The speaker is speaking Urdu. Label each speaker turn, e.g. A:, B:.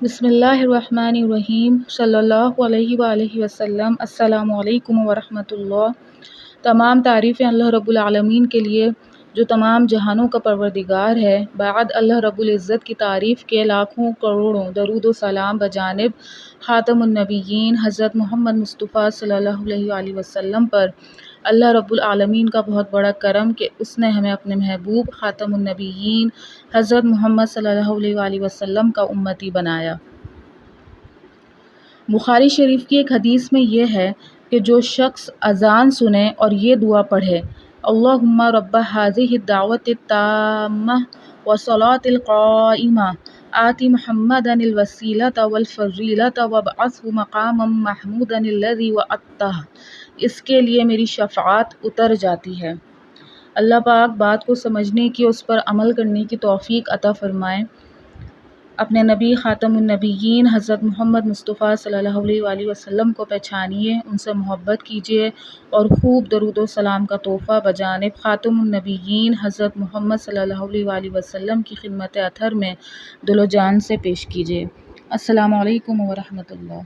A: بسم اللہ الرحمن الرحیم صلی اللہ علیہ وآلہ وسلم۔ السلام علیکم ورحمۃ اللہ۔ تمام تعریفیں اللہ رب العالمین کے لیے جو تمام جہانوں کا پروردگار ہے۔ بعد اللہ رب العزت کی تعریف کے لاکھوں کروڑوں درود و سلام بجانب خاتم النبیین حضرت محمد مصطفیٰ صلی اللہ علیہ وآلہ وسلم پر۔ اللہ رب العالمین کا بہت بڑا کرم کہ اس نے ہمیں اپنے محبوب خاتم النبیین حضرت محمد صلی اللہ علیہ وآلہ وسلم کا امتی بنایا۔ بخاری شریف کی ایک حدیث میں یہ ہے کہ جو شخص اذان سنے اور یہ دعا پڑھے، اللہم رب ھذہ الدعوۃ التامہ والصلاۃ القائمہ آت محمدا الوسیلۃ والفضیلۃ وابعثہ مقاما محمودا الذی وعدتہ، اس کے لیے میری شفاعت اتر جاتی ہے۔ اللہ پاک بات کو سمجھنے کی، اس پر عمل کرنے کی توفیق عطا فرمائے۔ اپنے نبی خاتم النبیین حضرت محمد مصطفیٰ صلی اللہ علیہ وآلہ وسلم کو پہچانیے، ان سے محبت کیجیے اور خوب درود و سلام کا تحفہ بجانب خاتم النبیین حضرت محمد صلی اللہ علیہ وآلہ وسلم کی خدمت اطہر میں دل و جان سے پیش کیجیے۔ السلام علیکم ورحمۃ اللہ۔